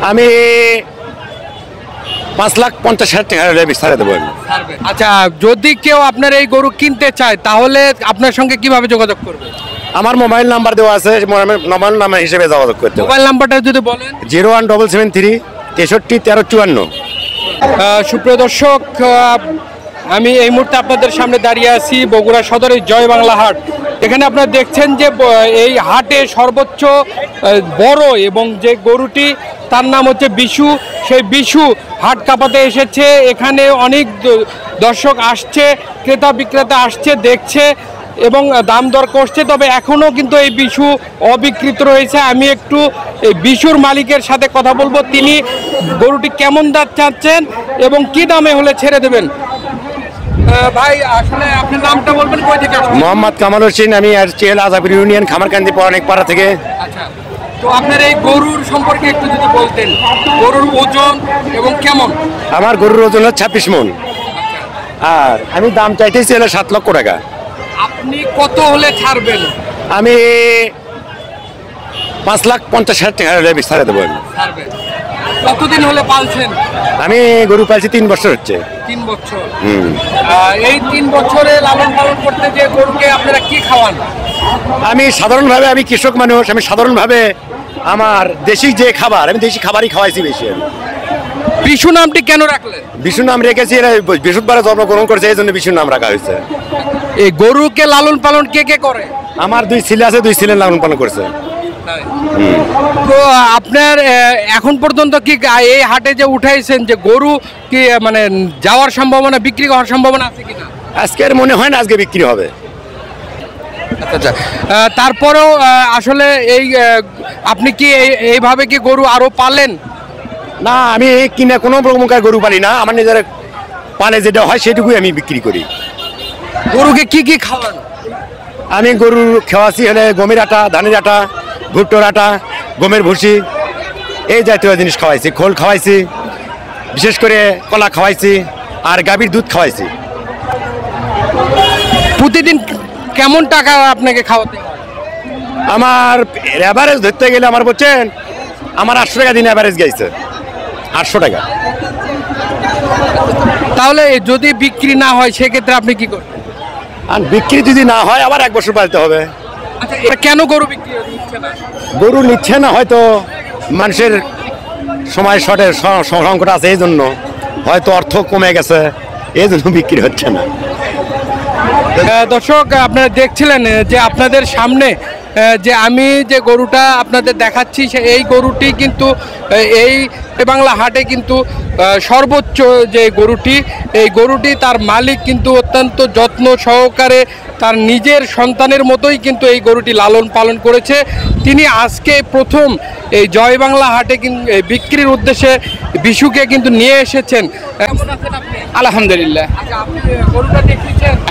আমি 5,50,000 টাকা ছাড়ে দেবো। আচ্ছা, যদি কেউ আপনার এই গরু কিনতে চায় তাহলে আপনার সঙ্গে কিভাবে যোগাযোগ করবে? আমার মোবাইল নাম্বার দেওয়া আছে, মোবাইল নাম্বার হিসেবে যোগাযোগ করতে। মোবাইল নাম্বারটা যদি বলেন। 01773 63 13 54। সুপ্রিয় দর্শক, আমি এই মুহূর্তে আপনাদের সামনে দাঁড়িয়ে আছি বগুড়া সদরের জয় বাংলা হাট। এখানে আপনারা দেখছেন যে এই হাটে সর্বোচ্চ বড় এবং যে গরুটি তার নাম হচ্ছে বিশু। সেই বিশু হাট কাঁপাতে এসেছে। এখানে অনেক দর্শক আসছে, ক্রেতা বিক্রেতা আসছে, দেখছে এবং দাম দর করছে। তবে এখনও কিন্তু এই বিশু অবিকৃত রয়েছে। আমি একটু এই বিশুর মালিকের সাথে কথা বলবো, তিনি গরুটি কেমন দাম চাচ্ছেন এবং কি দামে হলে ছেড়ে দেবেন। ভাই, আসলে আপনার নামটা বলবেন? কই থেকে? মোহাম্মদ কামাল হোসেন, আমি আজাপুর ইউনিয়ন খামারকান্দি অনেক পাড়া থেকে। আচ্ছা, তো আপনার এই গরুর সম্পর্কে একটু যদি বলতেন, গরুর ওজন এবং কেমন? আমার গরুর ওজন 26 মণ, আর আমি দাম চাইতেছি 7 লক্ষ টাকা। আপনি কত হলে ছাড়বেন? আমি 5,50,000 টাকা ছাড়ে দেবো। ছাড়বেন। কতদিন হলে পালছেন? আমি গরু পালছি 3 বছর হচ্ছে। 3 বছর। এই 3 বছরে লালন পালন করতে যে গরুকে আপনারা কি খাওয়ান? আমি সাধারণভাবে, আমি কৃষক মানুষ, আমি সাধারণভাবে আমার দেশি যে খাবার, আমি দেশি খাবারই খাওয়াইছি বেশি। বিশু নামটি কেন রাখলেন? বিশু নাম রেখেছি, এরা বৃহস্পতিবারে জন্মগ্রহণ করেছে, এই জন্য বিশুর নাম রাখা হয়েছে। এই গরুকে লালন পালন কে কে করে? আমার 2 ছেলে আছে, 2 ছেলে লালন পালন করছে। তো আপনার এখন পর্যন্ত কি এই হাটে যে উঠাইছেন যে গরু কি মানে যাওয়ার সম্ভাবনা, বিক্রি হওয়ার সম্ভাবনা আছে কিনা? আজকের মনে হয় না আজকে বিক্রি হবে। আচ্ছা, তারপরেও আসলে এই আপনি কি এইভাবে কি গরু আরো পালেন? না, আমি কিনে কোনো প্রকার গরু পালি না, আমার নিজের পালে যেটা হয় সেটুকুই আমি বিক্রি করি। গরুকে কি কি খাওয়ান? আমি গরু খাওয়াছি হলে গমের আটা, ধানের আটা, ভুট্টোর আটা, গমের ভুসি, এই জাতীয় জিনিস খাওয়াইছি। খোল খাওয়াইছি, বিশেষ করে কলা খাওয়াইছি, আর গাভীর দুধ খাওয়াইছি। প্রতিদিন কেমন টাকা আপনাকে খাওয়াতে হয়? আমার অ্যাভারেজ ধরতে গেলে আমার বলছেন আমার 800 টাকা দিন অ্যাভারেজ গেছে। 800 টাকা। তাহলে যদি বিক্রি না হয় সেক্ষেত্রে আপনি কি করবেন? আর বিক্রি যদি না হয় আবার 1 বছর পালতে হবে। আচ্ছা, এটা কেন গরু বিক্রি হচ্ছে না? গরু নিচ্ছে না, হয়তো মানুষের সময় শর্টের সংকট আছে, এই জন্য হয়তো অর্থ কমে গেছে, এই জন্য বিক্রি হচ্ছে না। দর্শক, আপনারা দেখছিলেন যে আপনাদের সামনে যে আমি যে গরুটা আপনাদের দেখাচ্ছি, এই গরুটি কিন্তু এই বাংলা হাটে কিন্তু সর্বোচ্চ যে গরুটি, এই গরুটি তার মালিক কিন্তু অত্যন্ত যত্ন সহকারে তার নিজের সন্তানের মতোই কিন্তু এই গরুটি লালন পালন করেছে। তিনি আজকে প্রথম এই জয় বাংলা হাটে বিক্রির উদ্দেশ্যে বিশুকে কিন্তু নিয়ে এসেছেন। আলহামদুলিল্লাহ।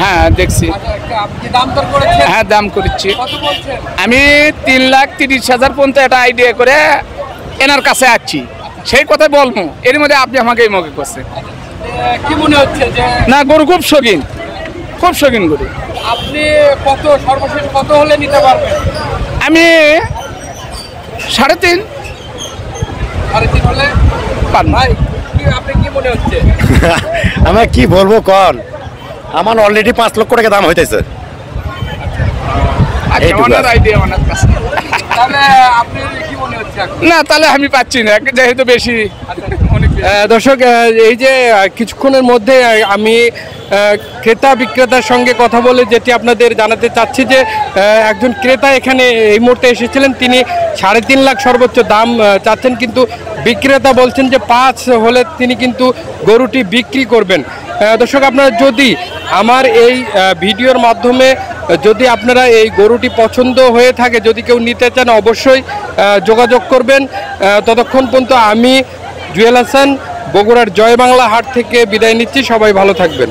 হ্যাঁ, দেখছি। হ্যাঁ, দাম করেছি। আমি 3,30,000 পর্যন্ত একটা আইডিয়া করে এনার কাছে আসছি, সেই কথাই বলবো। এর মধ্যে আপনি আমাকে এই মগে করছেন। কি মনে হচ্ছে যে না, গরু খুব শৌখিন, খুব শৌখিন গরু। আপনি কত সর্বশেষ কত হলে নিতে পারবেন? আমি 3.5 হলে ভাই, আপনি কি মনে হচ্ছে? আমার কি বলবো কন, আমার অলরেডি 5 লক্ষ টাকা দাম হইতেছে। না, তাহলে আমি পাচ্ছি না, যেহেতু বেশি। দর্শক, এই যে কিছুক্ষণের মধ্যে আমি ক্রেতা বিক্রেতার সঙ্গে কথা বলে যেটি আপনাদের জানাতে চাচ্ছি যে একজন ক্রেতা এখানে এই মুহূর্তে এসেছিলেন, তিনি 3.5 লাখ সর্বোচ্চ দাম চাচ্ছেন, কিন্তু বিক্রেতা বলছেন যে 5 হলে তিনি কিন্তু গরুটি বিক্রি করবেন। দর্শক, আপনারা যদি আমার এই ভিডিওর মাধ্যমে যদি আপনারা এই গরুটি পছন্দ হয়ে থাকে, যদি কেউ নিতে চান, অবশ্যই যোগাযোগ করবেন। ততক্ষণ পর্যন্ত আমি জুয়েল হাসান বগুড়ার জয় বাংলা হাট থেকে বিদায় নিচ্ছি। সবাই ভালো থাকবেন।